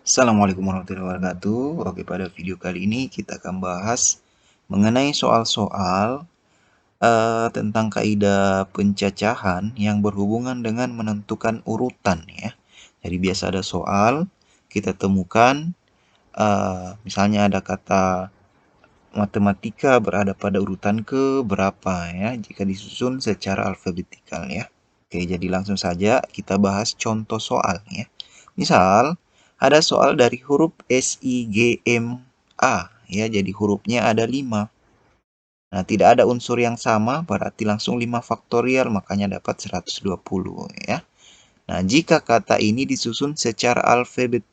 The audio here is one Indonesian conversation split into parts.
Assalamualaikum warahmatullahi wabarakatuh. Oke, pada video kali ini kita akan bahas mengenai soal-soal tentang kaidah pencacahan yang berhubungan dengan menentukan urutan ya. Jadi biasa ada soal kita temukan misalnya ada kata matematika berada pada urutan ke berapa ya jika disusun secara alfabetikal ya. Oke, jadi langsung saja kita bahas contoh soal ya. Misal, ada soal dari huruf S, I, G, M, A. Ya, jadi hurufnya ada 5. Nah, tidak ada unsur yang sama, berarti langsung 5 faktorial, makanya dapat 120 ya. Nah, jika kata ini disusun secara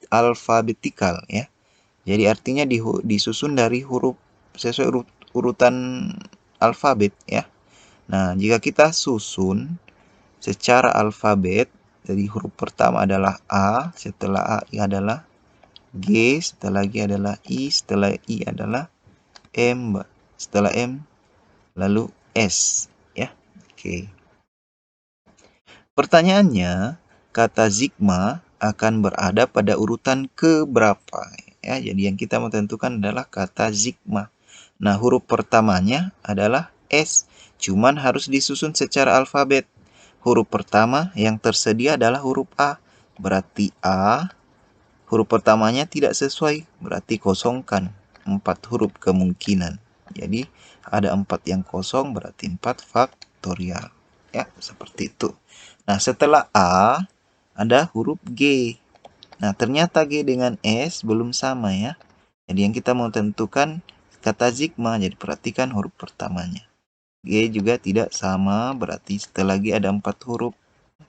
alfabetikal ya. Jadi artinya disusun dari huruf sesuai urutan alfabet ya. Nah, jika kita susun secara alfabet, jadi huruf pertama adalah A, setelah A adalah G, setelah G adalah I, setelah I adalah M, setelah M lalu S ya. Oke. Pertanyaannya, kata Sigma akan berada pada urutan ke berapa ya. Jadi yang kita mau tentukan adalah kata Sigma. Nah, huruf pertamanya adalah S, cuman harus disusun secara alfabet. Huruf pertama yang tersedia adalah huruf A. Berarti A, huruf pertamanya tidak sesuai, berarti kosongkan. 4 huruf kemungkinan. Jadi, ada 4 yang kosong, berarti 4 faktorial. Ya, seperti itu. Nah, setelah A, ada huruf G. Nah, ternyata G dengan S belum sama ya. Jadi, yang kita mau tentukan kata Sigma, jadi perhatikan huruf pertamanya. G juga tidak sama, berarti setelah G ada 4 huruf,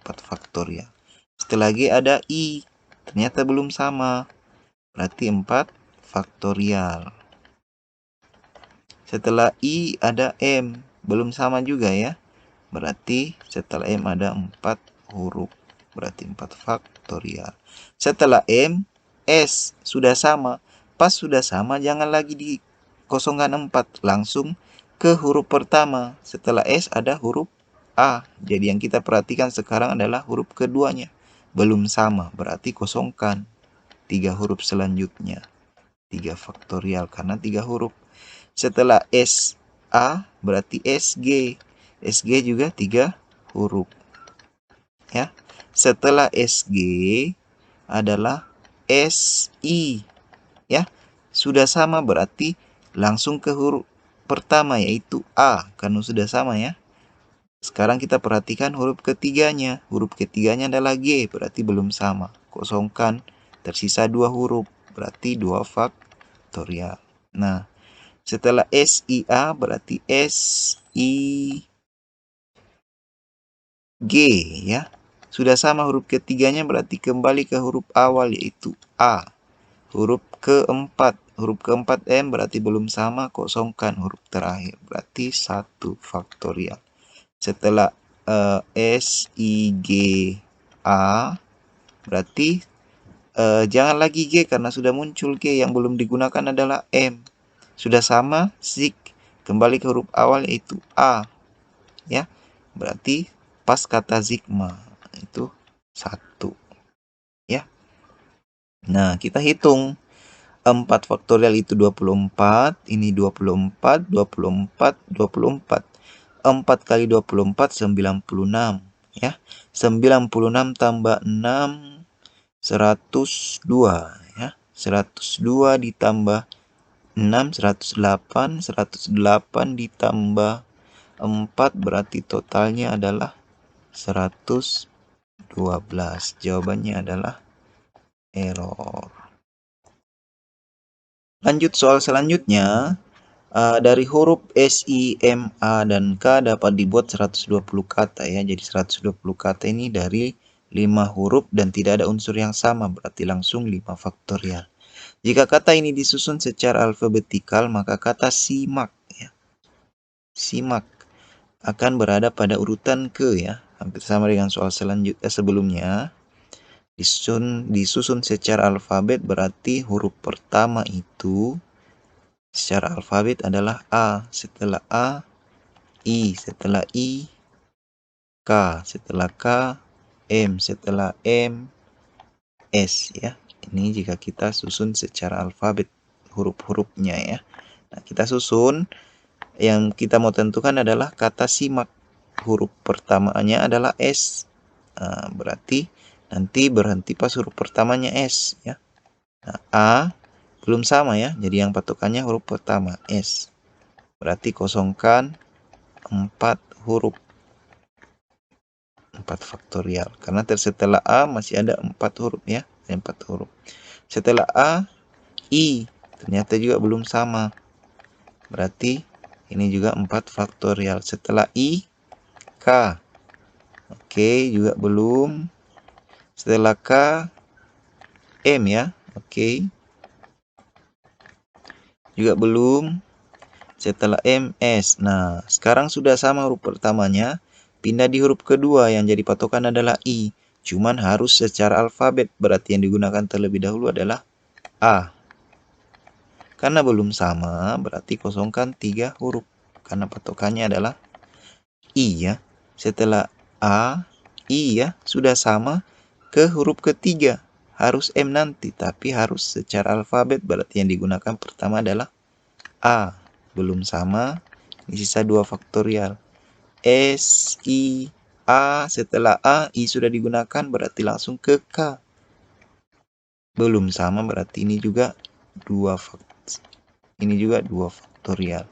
4 faktorial. Setelah G ada I, ternyata belum sama, berarti 4 faktorial. Setelah I ada M, belum sama juga ya, berarti setelah M ada 4 huruf, berarti 4 faktorial. Setelah M, S sudah sama. Pas sudah sama, jangan lagi dikosongkan 4, langsung ke huruf pertama. Setelah S ada huruf A. Jadi yang kita perhatikan sekarang adalah huruf keduanya. Belum sama, berarti kosongkan 3 huruf selanjutnya. 3 faktorial karena 3 huruf. Setelah S A berarti SG. SG juga 3 huruf. Ya. Setelah SG adalah SI. Ya. Sudah sama berarti langsung ke huruf pertama yaitu A karena sudah sama ya. Sekarang kita perhatikan huruf ketiganya. Huruf ketiganya adalah G, berarti belum sama. Kosongkan, tersisa 2 huruf, berarti 2 faktorial. Nah, setelah SIA berarti SIG ya. Sudah sama huruf ketiganya berarti kembali ke huruf awal yaitu A. Huruf keempat. Huruf keempat M berarti belum sama, kosongkan huruf terakhir. Berarti 1 faktorial. Setelah SIGA berarti jangan lagi G karena sudah muncul G, yang belum digunakan adalah M. Sudah sama SIG, kembali ke huruf awal yaitu A ya. Berarti pas kata Sigma itu 1 ya. Nah, kita hitung 4 faktorial itu 24, ini 24, 24, 24. 4 kali 24, 96 ya. 96 tambah 6, 102 ya. 102 ditambah 6, 108. 108 ditambah 4 berarti totalnya adalah 112. Jawabannya adalah error. Lanjut soal selanjutnya. Dari huruf S, I, M, A, dan K dapat dibuat 120 kata ya. Jadi 120 kata ini dari 5 huruf dan tidak ada unsur yang sama, berarti langsung 5 faktorial. Jika kata ini disusun secara alfabetikal, maka kata simak ya. Simak akan berada pada urutan ke ya. Hampir sama dengan soal selanjutnya sebelumnya. Disusun secara alfabet berarti huruf pertama itu secara alfabet adalah A, setelah A, I, setelah I, K, setelah K, M, setelah M, S ya. Ini jika kita susun secara alfabet huruf-hurufnya ya. Nah, kita susun. Yang kita mau tentukan adalah kata simak. Huruf pertamanya adalah S. Nah, berarti nanti berhenti pas huruf pertamanya S ya. Nah, A belum sama ya. Jadi yang patokannya huruf pertama S. Berarti kosongkan 4 huruf. 4 faktorial. Karena setelah A masih ada 4 huruf ya. 4 huruf. Setelah A, I. Ternyata juga belum sama. Berarti ini juga 4 faktorial. Setelah I, K. Oke, juga belum. Setelah K, M ya. Oke. Juga belum. Setelah M, S. Nah, sekarang sudah sama huruf pertamanya. Pindah di huruf kedua yang jadi patokan adalah I. Cuman harus secara alfabet. Berarti yang digunakan terlebih dahulu adalah A. Karena belum sama, berarti kosongkan 3 huruf. Karena patokannya adalah I ya. Setelah A, I ya, sudah sama ke huruf ketiga. Harus M nanti, tapi harus secara alfabet. Berarti yang digunakan pertama adalah A. Belum sama, ini sisa 2 faktorial. S, I, A. Setelah A, I sudah digunakan, berarti langsung ke K. Belum sama, berarti ini juga 2 faktorial. Ini juga 2 faktorial.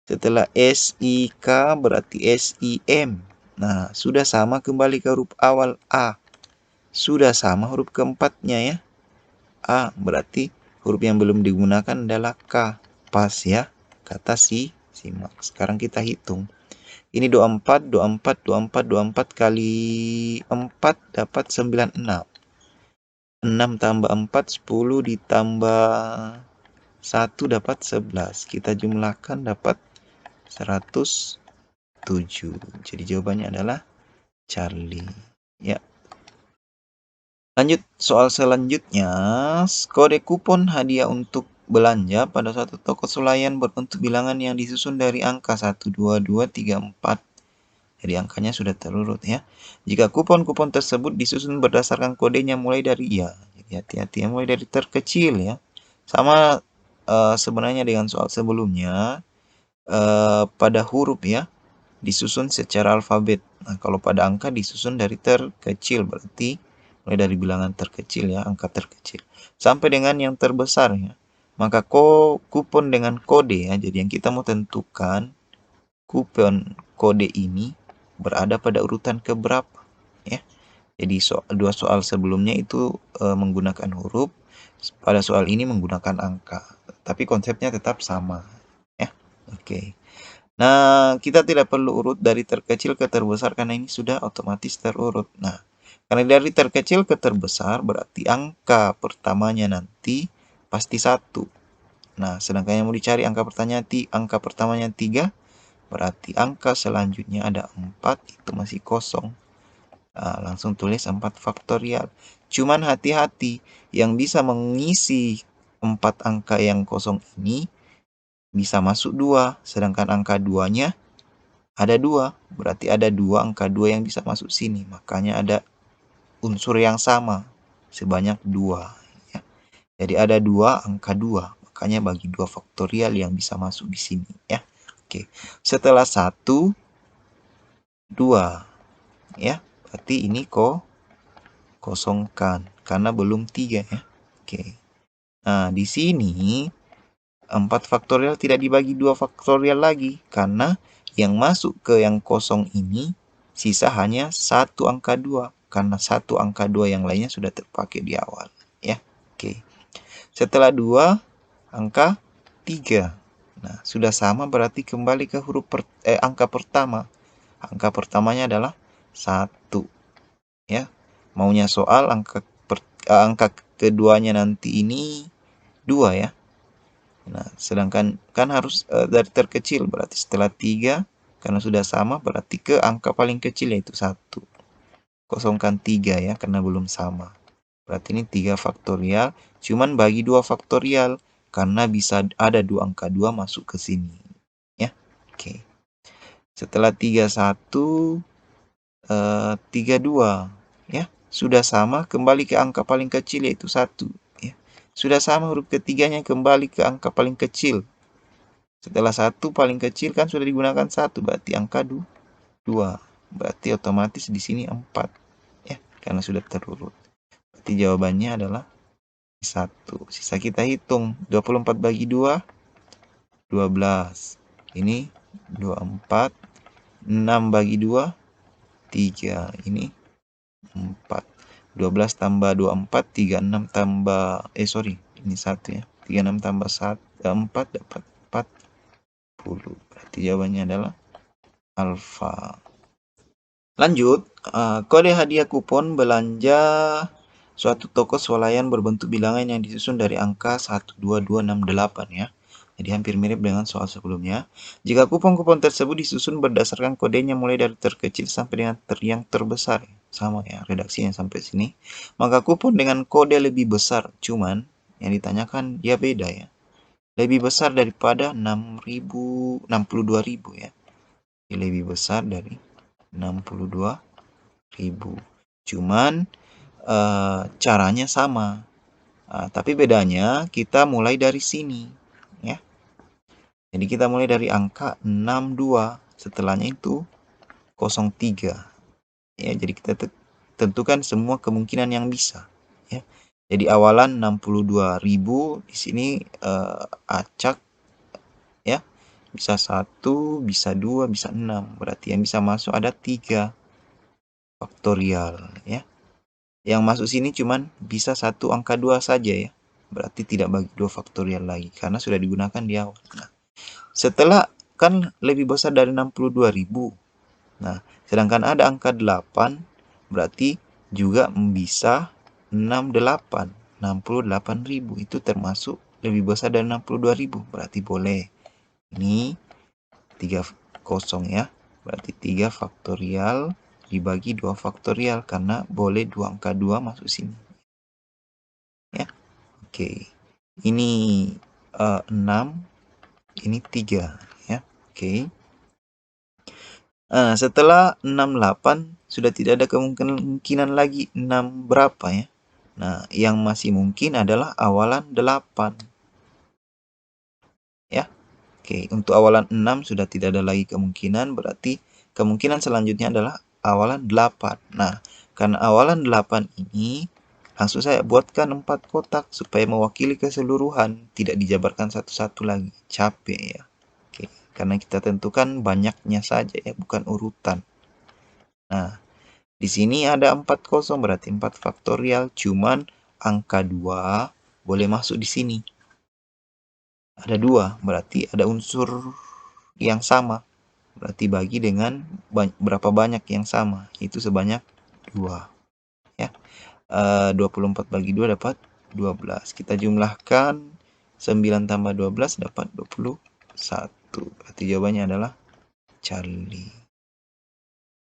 Setelah SIK berarti SIM. Nah, sudah sama kembali ke huruf awal A. Sudah sama huruf keempatnya ya. A berarti huruf yang belum digunakan adalah K. Pas ya. Kata simak. Sekarang kita hitung. Ini 24, 24, 24, 24 kali 4 dapat 96. 6 tambah 4, 10 ditambah 1 dapat 11. Kita jumlahkan dapat 107. Jadi jawabannya adalah Charlie. Ya. Lanjut soal selanjutnya. Kode kupon hadiah untuk belanja pada suatu toko swalayan berbentuk bilangan yang disusun dari angka 1, 2, 2, 3, 4. Jadi angkanya sudah terurut ya. Jika kupon-kupon tersebut disusun berdasarkan kodenya mulai dari ya. Jadi hati-hati ya, mulai dari terkecil ya. Sama sebenarnya dengan soal sebelumnya, pada huruf ya disusun secara alfabet. Nah, kalau pada angka disusun dari terkecil, berarti mulai dari bilangan terkecil ya, angka terkecil sampai dengan yang terbesar ya. Maka kupon dengan kode ya, jadi yang kita mau tentukan kupon kode ini berada pada urutan keberapa ya. Jadi dua soal sebelumnya itu menggunakan huruf, pada soal ini menggunakan angka, tapi konsepnya tetap sama ya. Oke. Nah, kita tidak perlu urut dari terkecil ke terbesar karena ini sudah otomatis terurut. Nah, karena dari terkecil ke terbesar berarti angka pertamanya nanti pasti 1. Nah, sedangkan yang mau dicari angka pertamanya 3, berarti angka selanjutnya ada 4, itu masih kosong. Nah, langsung tulis 4 faktorial. Cuman hati-hati, yang bisa mengisi 4 angka yang kosong ini bisa masuk 2, sedangkan angka 2-nya ada 2, berarti ada 2 angka 2 yang bisa masuk sini, makanya ada unsur yang sama sebanyak 2 ya. Jadi ada 2 angka 2, makanya bagi 2 faktorial yang bisa masuk di sini ya. Oke. Setelah 1 2 ya, berarti ini kosongkan karena belum 3 ya. Oke. Nah, di sini 4 faktorial tidak dibagi 2 faktorial lagi karena yang masuk ke yang kosong ini sisa hanya 1 angka 2 karena 1 angka 2 yang lainnya sudah terpakai di awal ya. Oke. Setelah 2 angka 3. Nah, sudah sama berarti kembali ke huruf angka pertama. Angka pertamanya adalah 1 ya. Maunya soal angka keduanya nanti ini 2 ya. Nah, sedangkan kan harus dari terkecil, berarti setelah 3, karena sudah sama, berarti ke angka paling kecil yaitu 1. Kosongkan 3 ya, karena belum sama. Berarti ini 3 faktorial, cuman bagi 2 faktorial, karena bisa ada 2 angka 2 masuk ke sini. Ya, oke. Setelah 31, 32, ya, sudah sama, kembali ke angka paling kecil yaitu 1. Sudah sama huruf ketiganya, kembali ke angka paling kecil. Setelah 1 paling kecil kan sudah digunakan 1, berarti angka 2. Berarti otomatis di sini 4. Ya, karena sudah terurut. Berarti jawabannya adalah 1. Sisa kita hitung. 24 bagi 2, 12. Ini 24. 6 bagi 2, 3. Ini 4. 12 tambah 24, 36 tambah, ini 1 ya. 36 tambah 4 dapat 40. Berarti jawabannya adalah alfa. Lanjut, kode hadiah kupon belanja suatu toko swalayan berbentuk bilangan yang disusun dari angka 12268 ya. Jadi hampir mirip dengan soal sebelumnya. Jika kupon-kupon tersebut disusun berdasarkan kodenya mulai dari terkecil sampai dengan yang terbesar. Sama ya, redaksinya sampai sini. Maka kupon dengan kode lebih besar, cuman yang ditanyakan dia beda ya. Lebih besar daripada 62.000 ya. Lebih besar dari 62.000. Cuman caranya sama. Tapi bedanya kita mulai dari sini ya. Jadi kita mulai dari angka 62, setelahnya itu 03. Ya, jadi kita tentukan semua kemungkinan yang bisa ya. Jadi awalan 62.000, di sini acak ya. Bisa 1, bisa 2, bisa 6. Berarti yang bisa masuk ada 3 faktorial ya. Yang masuk sini cuman bisa 1 angka 2 saja ya. Berarti tidak bagi 2 faktorial lagi karena sudah digunakan di awal. Nah, setelah kan lebih besar dari 62.000. Nah, sedangkan ada angka 8 berarti juga bisa 68.000 itu termasuk lebih besar dari 62.000. Berarti boleh. Ini 3 kosong ya. Berarti 3 faktorial dibagi 2 faktorial karena boleh 2 angka 2 masuk sini. Ya. Oke. Ini 6, ini 3 ya. Oke. Setelah 68 sudah tidak ada kemungkinan lagi 6 berapa ya. Nah, yang masih mungkin adalah awalan 8. Ya. Oke, untuk awalan 6 sudah tidak ada lagi kemungkinan, berarti kemungkinan selanjutnya adalah awalan 8. Nah, karena awalan 8 ini langsung saya buatkan 4 kotak supaya mewakili keseluruhan, tidak dijabarkan satu-satu lagi. Capek ya. Oke, karena kita tentukan banyaknya saja ya, bukan urutan. Nah, di sini ada 4 kosong berarti 4 faktorial, cuman angka 2 boleh masuk di sini. Ada 2, berarti ada unsur yang sama. Berarti bagi dengan berapa banyak yang sama, itu sebanyak 2. Ya. 24 bagi 2 dapat 12. Kita jumlahkan 9 tambah 12 dapat 21. Berarti jawabannya adalah Charlie.